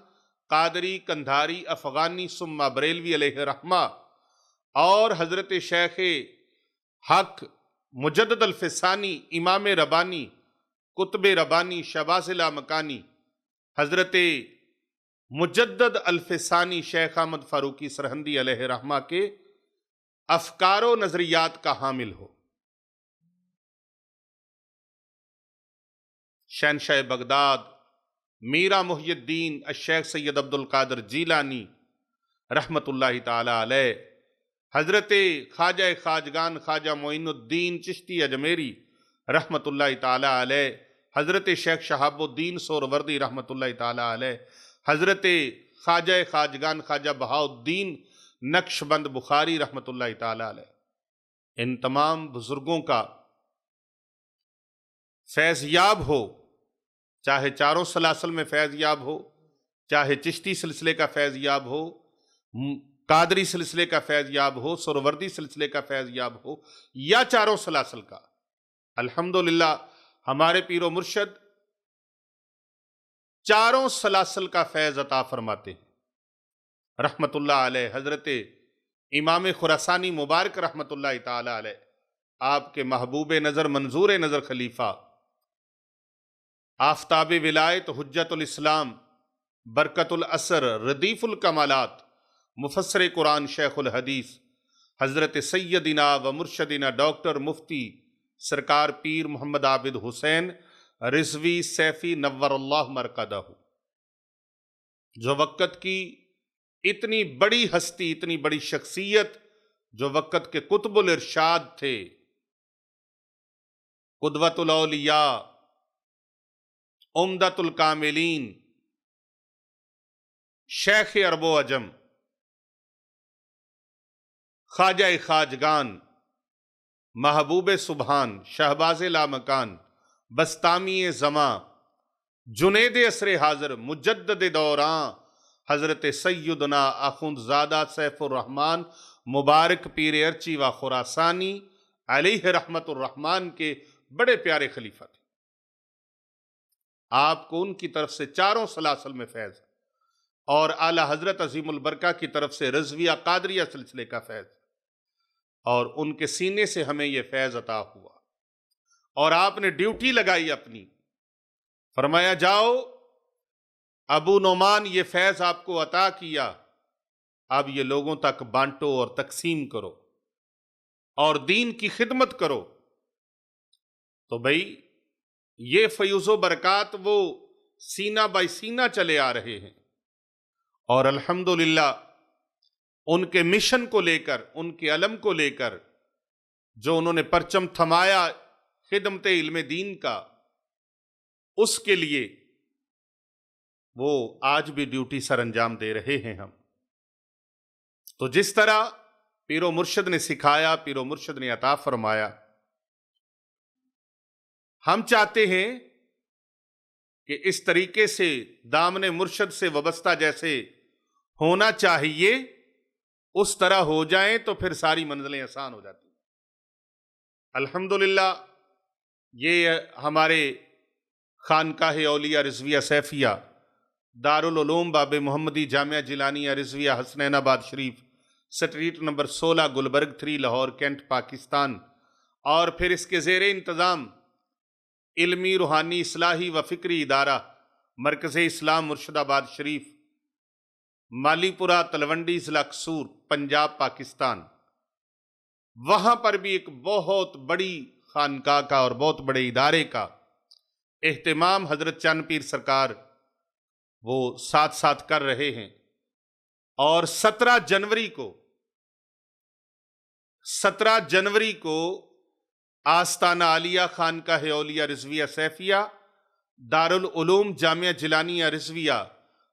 قادری کندھاری افغانی ثم بریلوی علیہ رحمہ، اور حضرت شیخ حق مجدد الفسانی امام ربانی قطب ربانی شہباز لامکانی، حضرت مجدد الفسانی شیخ احمد فاروقی سرہندی علیہ رحمہ کے افکار و نظریات کا حامل ہو. شہنشاہ بغداد میرا محی الدین الشیخ سید عبد القادر جیلانی رحمت اللہ تعالی علیہ، حضرت خواجہ خواجگان خواجہ معین الدین چشتی اجمیری رحمۃ اللہ تعالی علیہ، حضرت شیخ شہاب الدین سہروردی رحمۃ اللہ تعالی علیہ، حضرت خواجہ خواجگان خواجہ بہاء الدین نقش بند بخاری رحمۃ اللہ تعالی علیہ، ان تمام بزرگوں کا فیض یاب ہو، چاہے چاروں سلاسل میں فیض یاب ہو، چاہے چشتی سلسلے کا فیض یاب ہو، قادری سلسلے کا فیض یاب ہو، سہروردی سلسلے کا فیض یاب ہو، یا چاروں سلاسل کا۔ الحمدللہ ہمارے پیر و مرشد چاروں سلاسل کا فیض عطا فرماتے ہیں رحمت اللہ علیہ۔ حضرت امام خراسانی مبارک رحمت اللہ تعالی علیہ، آپ کے محبوب نظر منظور نظر خلیفہ، آفتاب ولایت حجت الاسلام برکت الاثر ردیف الکمالات مفسر قرآن شیخ الحدیث حضرت سیدنا و مرشدنا ڈاکٹر مفتی سرکار پیر محمد عابد حسین رضوی سیفی نور اللہ مرقدہ، جو وقت کی اتنی بڑی ہستی، اتنی بڑی شخصیت، جو وقت کے قطب الارشاد تھے، قدوۃ الاولیاء، عمدۃ الکاملین، شیخ عرب و عجم، خواجہ خواجگان، محبوب سبحان، شہباز لامکان، بستامی زماں، جنید عصر حاضر، مجدد دوراں، حضرت سیدنا اخوند زادہ سیف الرحمن مبارک پیر ارچی و خراسانی علیہ رحمت الرحمن کے بڑے پیارے خلیفہ تھے۔ آپ کو ان کی طرف سے چاروں سلاسل میں فیض، اور اعلی حضرت عظیم البرکہ کی طرف سے رضویہ قادریہ سلسلے کا فیض، اور ان کے سینے سے ہمیں یہ فیض عطا ہوا، اور آپ نے ڈیوٹی لگائی اپنی، فرمایا جاؤ ابو نعمان یہ فیض آپ کو عطا کیا، اب یہ لوگوں تک بانٹو اور تقسیم کرو اور دین کی خدمت کرو۔ تو بھئی یہ فیوز و برکات وہ سینہ بائی سینہ چلے آ رہے ہیں، اور الحمدللہ ان کے مشن کو لے کر، ان کے علم کو لے کر جو انہوں نے پرچم تھمایا خدمت علم دین کا، اس کے لیے وہ آج بھی ڈیوٹی سر انجام دے رہے ہیں ہم۔ تو جس طرح پیر و مرشد نے سکھایا، پیر و مرشد نے عطا فرمایا، ہم چاہتے ہیں کہ اس طریقے سے دامن مرشد سے وابستہ جیسے ہونا چاہیے اس طرح ہو جائیں تو پھر ساری منزلیں آسان ہو جاتی ہیں۔ الحمدللہ یہ ہمارے خانقاہ اولیاء رضویہ سیفیہ دارالعلوم باب محمدی جامعہ جیلانیہ Rizvia Hasnain Abad Sharif, street number 16 Gulberg 3 Lahore cantt Pakistan, اور پھر اس کے زیر انتظام علمی روحانی اصلاحی و فکری ادارہ مرکز اسلام مرشد آباد شریف، مالی پورہ تلونڈی ضلع قصور پنجاب پاکستان۔ وہاں پر بھی ایک بہت بڑی خانقاہ کا اور بہت بڑے ادارے کا اہتمام حضرت چند پیر سرکار وہ ساتھ ساتھ کر رہے ہیں، اور 17 جنوری کو آستانہ عالیہ خانقاہ اولیاء رضویہ سیفیہ دارالعلوم جامعہ جیلانیہ رضویہ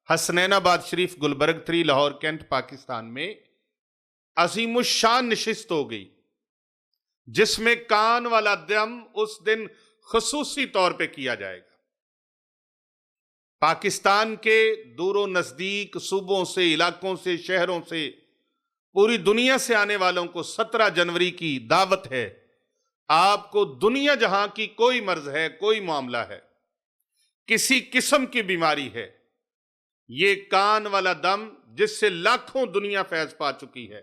حسنین آباد شریف گلبرگ 3 لاہور کینٹ پاکستان میں عظیم الشان نشست ہو گئی، جس میں کان والا دم اس دن خصوصی طور پہ کیا جائے گا۔ پاکستان کے دور و نزدیک صوبوں سے، علاقوں سے، شہروں سے، پوری دنیا سے آنے والوں کو 17 جنوری کی دعوت ہے۔ آپ کو دنیا جہاں کی کوئی مرض ہے، کوئی معاملہ ہے، کسی قسم کی بیماری ہے، یہ کان والا دم جس سے لاکھوں دنیا فیض پا چکی ہے،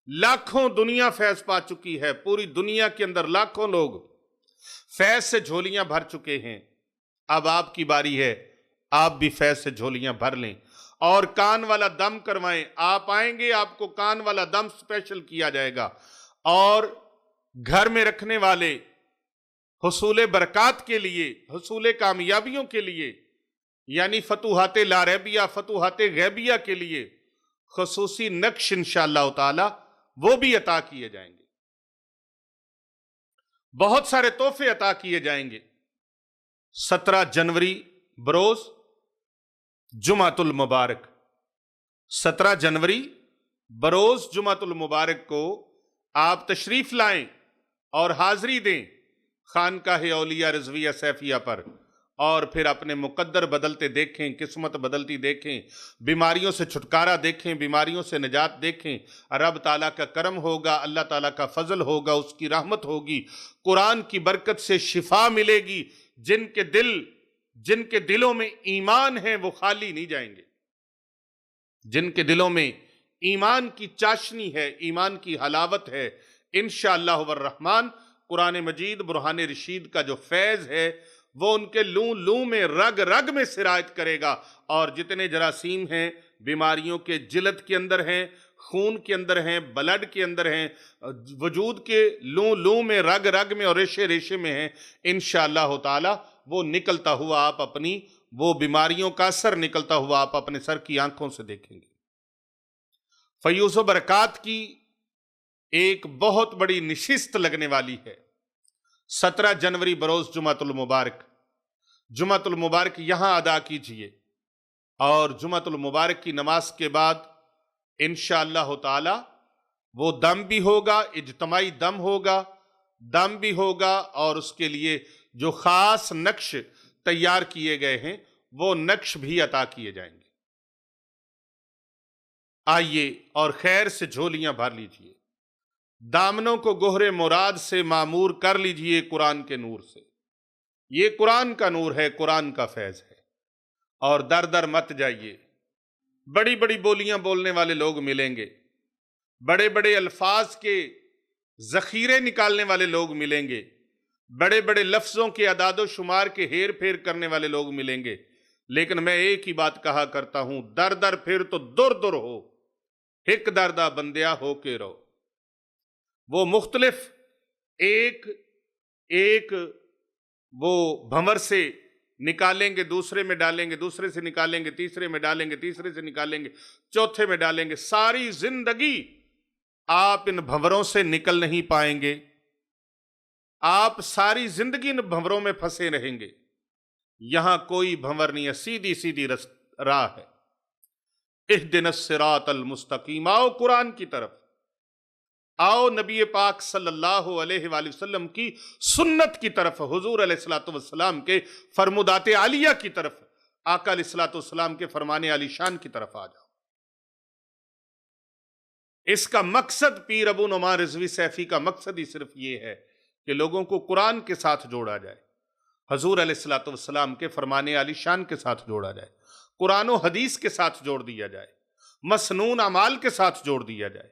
لاکھوں دنیا فیض پا چکی ہے، پوری دنیا کے اندر لاکھوں لوگ فیض سے جھولیاں بھر چکے ہیں۔ اب آپ کی باری ہے، آپ بھی فیض سے جھولیاں بھر لیں اور کان والا دم کروائیں۔ آپ آئیں گے، آپ کو کان والا دم سپیشل کیا جائے گا، اور گھر میں رکھنے والے حصول برکات کے لیے، حصول کامیابیوں کے لیے، یعنی فتوحات لا ریبیہ، فتوحات غیبیہ کے لیے خصوصی نقش انشاءاللہ تعالی وہ بھی عطا کیے جائیں گے۔ بہت سارے تحفے عطا کیے جائیں گے۔ 17 جنوری بروز جمعۃ المبارک، 17 جنوری بروز جمعۃ المبارک کو آپ تشریف لائیں اور حاضری دیں خانقاہ اولیاء رضویہ سیفیہ پر، اور پھر اپنے مقدر بدلتے دیکھیں، قسمت بدلتی دیکھیں، بیماریوں سے چھٹکارا دیکھیں، بیماریوں سے نجات دیکھیں۔ رب تعالیٰ کا کرم ہوگا، اللہ تعالیٰ کا فضل ہوگا، اس کی رحمت ہوگی، قرآن کی برکت سے شفا ملے گی۔ جن کے دلوں میں ایمان ہے وہ خالی نہیں جائیں گے، جن کے دلوں میں ایمان کی چاشنی ہے، ایمان کی حلاوت ہے، انشاءاللہ والرحمن قرآن مجید برہان رشید کا جو فیض ہے وہ ان کے لوں لوں میں رگ رگ میں سرایت کرے گا، اور جتنے جراثیم ہیں بیماریوں کے جلد کے اندر ہیں، خون کے اندر ہیں، بلڈ کے اندر ہیں، وجود کے لوں لوں میں رگ رگ میں اور ریشے ریشے میں ہیں، انشاءاللہ تعالی وہ نکلتا ہوا آپ اپنی وہ بیماریوں کا اثر نکلتا ہوا آپ اپنے سر کی آنکھوں سے دیکھیں گے۔ فیوز و برکات کی ایک بہت بڑی نشست لگنے والی ہے 17 جنوری بروز جمعۃ المبارک۔ جمعۃ المبارک یہاں ادا کیجئے، اور جمعۃ المبارک کی نماز کے بعد انشاءاللہ تعالی وہ دم بھی ہوگا، اجتماعی دم بھی ہوگا، اور اس کے لیے جو خاص نقش تیار کیے گئے ہیں وہ نقش بھی عطا کیے جائیں گے۔ آئیے اور خیر سے جھولیاں بھر لیجئے، دامنوں کو گوہر مراد سے معمور کر لیجئے قرآن کے نور سے۔ یہ قرآن کا نور ہے، قرآن کا فیض ہے، اور در در مت جائیے۔ بڑی بڑی بولیاں بولنے والے لوگ ملیں گے، بڑے بڑے الفاظ کے ذخیرے نکالنے والے لوگ ملیں گے، بڑے بڑے لفظوں کے اعداد و شمار کے ہیر پھیر کرنے والے لوگ ملیں گے، لیکن میں ایک ہی بات کہا کرتا ہوں، در در پھر تو در در ہو، ہک دردہ بندیا ہو کے رہو۔ وہ مختلف ایک وہ بھنور سے نکالیں گے، دوسرے میں ڈالیں گے، دوسرے سے نکالیں گے، تیسرے میں ڈالیں گے، تیسرے سے نکالیں گے، چوتھے میں ڈالیں گے، ساری زندگی آپ ان بھنوروں سے نکل نہیں پائیں گے، آپ ساری زندگی ان بھنوروں میں پھنسے رہیں گے۔ یہاں کوئی بھنور نہیں ہے، سیدھی سیدھی راہ ہے۔ اہدنا الصراط المستقیم، آؤ قرآن کی طرف، آؤ نبی پاک صلی اللہ علیہ وآلہ وسلم کی سنت کی طرف، حضور علیہ الصلوۃ والسلام کے فرمودات عالیہ کی طرف، آقا علیہ الصلوۃ والسلام کے فرمان عالی شان کی طرف آ جاؤ۔ اس کا مقصد، پیر ابو نعمان رضوی سیفی کا مقصد ہی صرف یہ ہے کہ لوگوں کو قرآن کے ساتھ جوڑا جائے، حضور علیہ الصلوۃ والسلام کے فرمان عالی شان کے ساتھ جوڑا جائے، قرآن و حدیث کے ساتھ جوڑ دیا جائے، مسنون اعمال کے ساتھ جوڑ دیا جائے،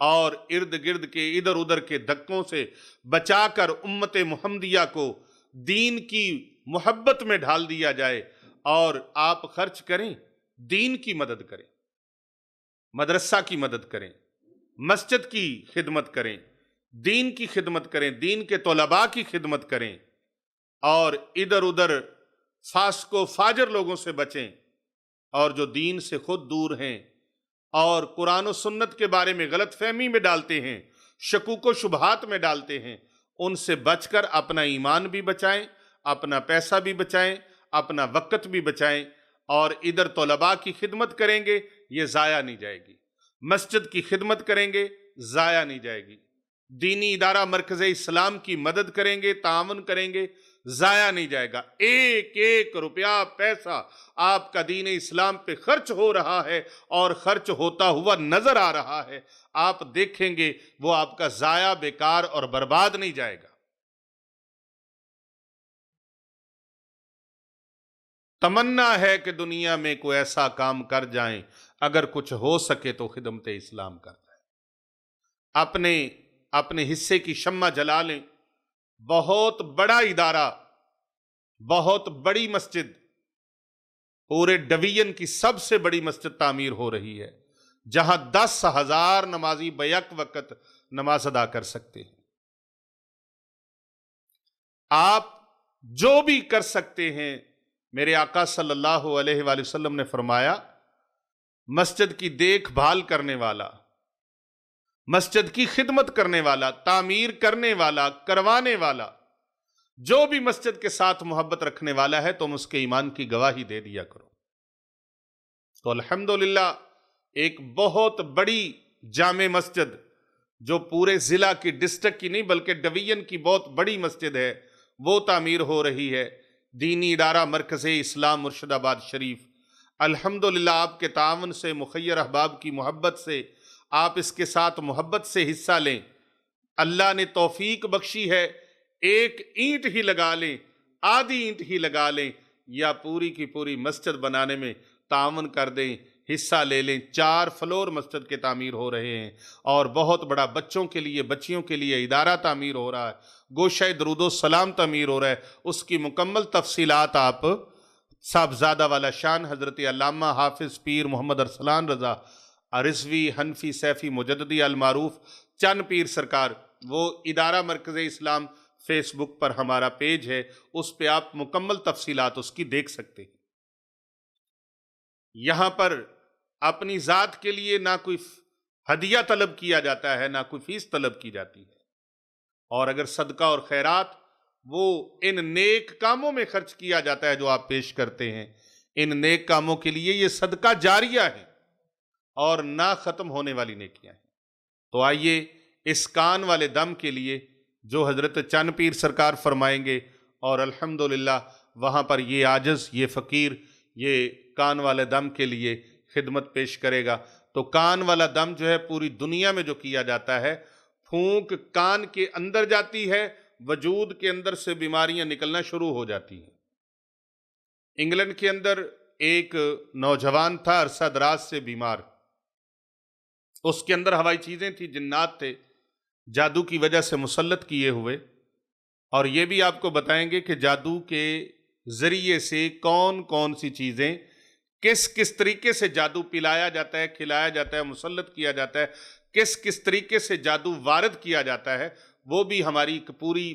اور ارد گرد کے ادھر ادھر کے دھکوں سے بچا کر امت محمدیہ کو دین کی محبت میں ڈھال دیا جائے، اور آپ خرچ کریں، دین کی مدد کریں، مدرسہ کی مدد کریں، مسجد کی خدمت کریں، دین کی خدمت کریں، دین کے طلباء کی خدمت کریں، اور ادھر ادھر فاسق و فاجر لوگوں سے بچیں، اور جو دین سے خود دور ہیں اور قرآن و سنت کے بارے میں غلط فہمی میں ڈالتے ہیں، شکوک و شبہات میں ڈالتے ہیں، ان سے بچ کر اپنا ایمان بھی بچائیں، اپنا پیسہ بھی بچائیں، اپنا وقت بھی بچائیں، اور ادھر طلباء کی خدمت کریں گے، یہ ضائع نہیں جائے گی، مسجد کی خدمت کریں گے، ضائع نہیں جائے گی، دینی ادارہ مرکز اسلام کی مدد کریں گے، تعاون کریں گے، ضائع نہیں جائے گا۔ ایک ایک روپیہ پیسہ آپ کا دین اسلام پہ خرچ ہو رہا ہے، اور خرچ ہوتا ہوا نظر آ رہا ہے، آپ دیکھیں گے وہ آپ کا ضائع، بیکار اور برباد نہیں جائے گا۔ تمنا ہے کہ دنیا میں کوئی ایسا کام کر جائیں، اگر کچھ ہو سکے تو خدمت اسلام کر جائیں، اپنے حصے کی شمع جلا لیں۔ بہت بڑا ادارہ، بہت بڑی مسجد، پورے ڈویژن کی سب سے بڑی مسجد تعمیر ہو رہی ہے، جہاں 10,000 نمازی بیک وقت نماز ادا کر سکتے ہیں۔ آپ جو بھی کر سکتے ہیں، میرے آقا صلی اللہ علیہ وآلہ وسلم نے فرمایا، مسجد کی دیکھ بھال کرنے والا، مسجد کی خدمت کرنے والا، تعمیر کرنے والا، کروانے والا، جو بھی مسجد کے ساتھ محبت رکھنے والا ہے تم اس کے ایمان کی گواہی دے دیا کرو۔ تو الحمدللہ ایک بہت بڑی جامع مسجد جو پورے ضلع کی، ڈسٹرکٹ کی نہیں بلکہ ڈویژن کی بہت بڑی مسجد ہے، وہ تعمیر ہو رہی ہے۔ دینی ادارہ مرکز اسلام مرشد آباد شریف، الحمدللہ آپ کے تعاون سے، مخیر احباب کی محبت سے، آپ اس کے ساتھ محبت سے حصہ لیں۔ اللہ نے توفیق بخشی ہے، ایک اینٹ ہی لگا لیں، آدھی اینٹ ہی لگا لیں، یا پوری کی پوری مسجد بنانے میں تعاون کر دیں، حصہ لے لیں۔ 4 فلور مسجد کے تعمیر ہو رہے ہیں، اور بہت بڑا بچوں کے لیے، بچیوں کے لیے ادارہ تعمیر ہو رہا ہے، گوشہ درود و سلام تعمیر ہو رہا ہے۔ اس کی مکمل تفصیلات آپ صاحبزادہ والا شان حضرت علامہ حافظ پیر محمد ارسلان رضا رضوی حنفی سیفی مجددی المعروف چند پیر سرکار، وہ ادارہ مرکز اسلام فیس بک پر ہمارا پیج ہے، اس پہ آپ مکمل تفصیلات اس کی دیکھ سکتے ہیں۔ یہاں پر اپنی ذات کے لیے نہ کوئی ہدیہ طلب کیا جاتا ہے، نہ کوئی فیس طلب کی جاتی ہے، اور اگر صدقہ اور خیرات وہ ان نیک کاموں میں خرچ کیا جاتا ہے جو آپ پیش کرتے ہیں، ان نیک کاموں کے لیے یہ صدقہ جاریہ ہے اور نہ ختم ہونے والی نیکیاں ہیں۔ تو آئیے اس کان والے دم کے لیے جو حضرت چند پیر سرکار فرمائیں گے، اور الحمدللہ وہاں پر یہ عاجز، یہ فقیر، یہ کان والے دم کے لیے خدمت پیش کرے گا۔ تو کان والا دم جو ہے پوری دنیا میں جو کیا جاتا ہے، پھونک کان کے اندر جاتی ہے، وجود کے اندر سے بیماریاں نکلنا شروع ہو جاتی ہیں۔ انگلینڈ کے اندر ایک نوجوان تھا عرصہ دراز سے بیمار، اس کے اندر ہوائی چیزیں تھیں، جنات تھے، جادو کی وجہ سے مسلط کیے ہوئے، اور یہ بھی آپ کو بتائیں گے کہ جادو کے ذریعے سے کون کون سی چیزیں، کس کس طریقے سے جادو پلایا جاتا ہے، کھلایا جاتا ہے، مسلط کیا جاتا ہے، کس کس طریقے سے جادو وارد کیا جاتا ہے، وہ بھی ہماری ایک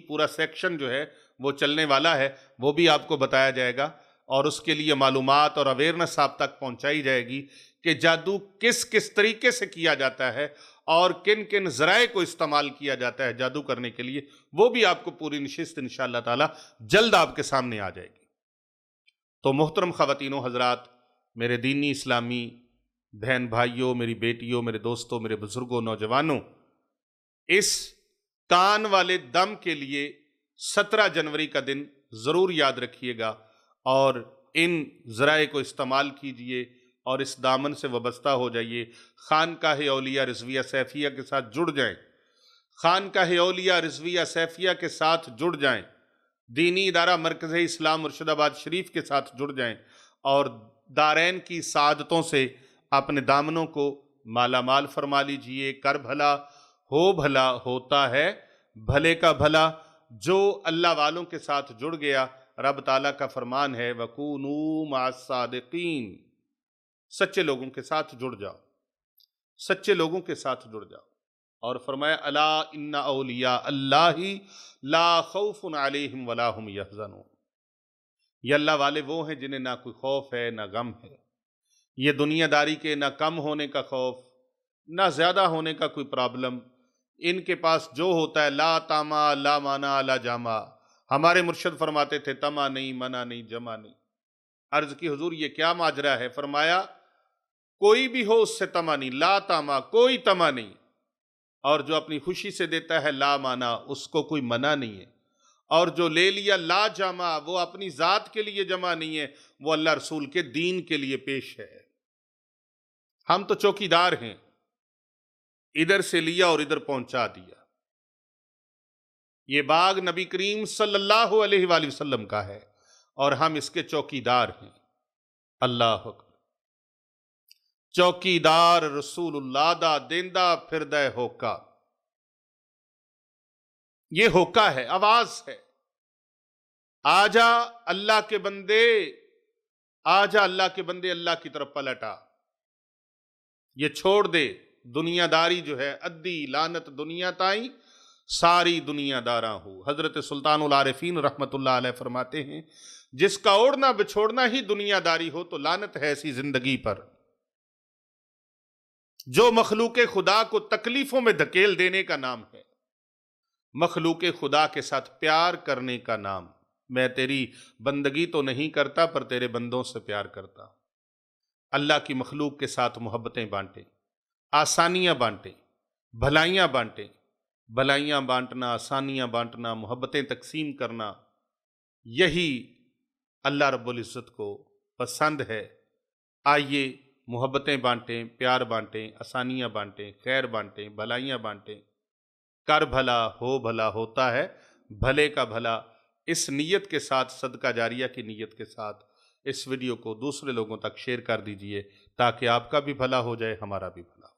پورا سیکشن جو ہے وہ چلنے والا ہے، وہ بھی آپ کو بتایا جائے گا، اور اس کے لیے معلومات اور اویئرنس آپ تک پہنچائی جائے گی کہ جادو کس کس طریقے سے کیا جاتا ہے اور کن کن ذرائع کو استعمال کیا جاتا ہے جادو کرنے کے لیے، وہ بھی آپ کو پوری نشست انشاءاللہ تعالی جلد آپ کے سامنے آ جائے گی۔ تو محترم خواتین و حضرات، میرے دینی اسلامی بہن بھائیوں، میری بیٹیوں، میرے دوستوں، میرے بزرگوں، نوجوانوں، اس کان والے دم کے لیے 17 جنوری کا دن ضرور یاد رکھیے گا، اور ان ذرائع کو استعمال کیجئے اور اس دامن سے وابستہ ہو جائیے۔ خانقاہ اولیاء رضویہ سیفیہ کے ساتھ جڑ جائیں، خانقاہ اولیاء رضویہ سیفیہ کے ساتھ جڑ جائیں، دینی ادارہ مرکز اسلام مرشد آباد شریف کے ساتھ جڑ جائیں، اور دارین کی سعادتوں سے اپنے دامنوں کو مالا مال فرما لیجئے۔ کر بھلا ہو بھلا ہوتا ہے بھلے کا بھلا، جو اللہ والوں کے ساتھ جڑ گیا، رب تعالیٰ کا فرمان ہے وَكُونُوا مَعَ الصَّادِقِينَ، سچے لوگوں کے ساتھ جڑ جاؤ، سچے لوگوں کے ساتھ جڑ جاؤ۔ اور فرمایا الا ان اولیاء اللہ لا خوف علیہم ولا هم یحزنون، یہ اللہ والے وہ ہیں جنہیں نہ کوئی خوف ہے نہ غم ہے، یہ دنیا داری کے نہ کم ہونے کا خوف نہ زیادہ ہونے کا کوئی پرابلم، ان کے پاس جو ہوتا ہے لا تاما لا مانا لا جامع، ہمارے مرشد فرماتے تھے تما نہیں، منع نہیں، جمع نہیں۔ عرض کی حضور یہ کیا ماجرا ہے؟ فرمایا کوئی بھی ہو اس سے تما نہیں، لا تاما کوئی تما نہیں، اور جو اپنی خوشی سے دیتا ہے لا مانا اس کو کوئی منع نہیں ہے، اور جو لے لیا لا جمع وہ اپنی ذات کے لیے جمع نہیں ہے، وہ اللہ رسول کے دین کے لیے پیش ہے۔ ہم تو چوکیدار ہیں، ادھر سے لیا اور ادھر پہنچا دیا۔ یہ باغ نبی کریم صلی اللہ علیہ وآلہ وسلم کا ہے اور ہم اس کے چوکیدار ہیں۔ اللہ اکبر۔ چوکیدار رسول اللہ دا دیندہ پھردہ ہوکا، یہ ہوکا ہے، آواز ہے۔ آجا اللہ کے بندے، آجا اللہ کے بندے، اللہ کی طرف پلٹا، یہ چھوڑ دے دنیا داری جو ہے، ادی لانت دنیا تائیں ساری دنیا داراں ہو۔ حضرت سلطان العارفین رحمت اللہ علیہ فرماتے ہیں جس کا اوڑنا بچھوڑنا ہی دنیا داری ہو تو لانت ہے ایسی زندگی پر۔ جو مخلوق خدا کو تکلیفوں میں دھکیل دینے کا نام ہے، مخلوق خدا کے ساتھ پیار کرنے کا نام۔ میں تیری بندگی تو نہیں کرتا پر تیرے بندوں سے پیار کرتا۔ اللہ کی مخلوق کے ساتھ محبتیں بانٹیں، آسانیاں بانٹیں، بھلائیاں بانٹیں۔ بھلائیاں بانٹنا، آسانیاں بانٹنا، محبتیں تقسیم کرنا، یہی اللہ رب العزت کو پسند ہے۔ آئیے محبتیں بانٹیں، پیار بانٹیں، آسانیاں بانٹیں، خیر بانٹیں، بھلائیاں بانٹیں۔ کر بھلا ہو بھلا ہوتا ہے، بھلے کا بھلا۔ اس نیت کے ساتھ، صدقہ جاریہ کی نیت کے ساتھ اس ویڈیو کو دوسرے لوگوں تک شیئر کر دیجئے تاکہ آپ کا بھی بھلا ہو جائے، ہمارا بھی بھلا ہو۔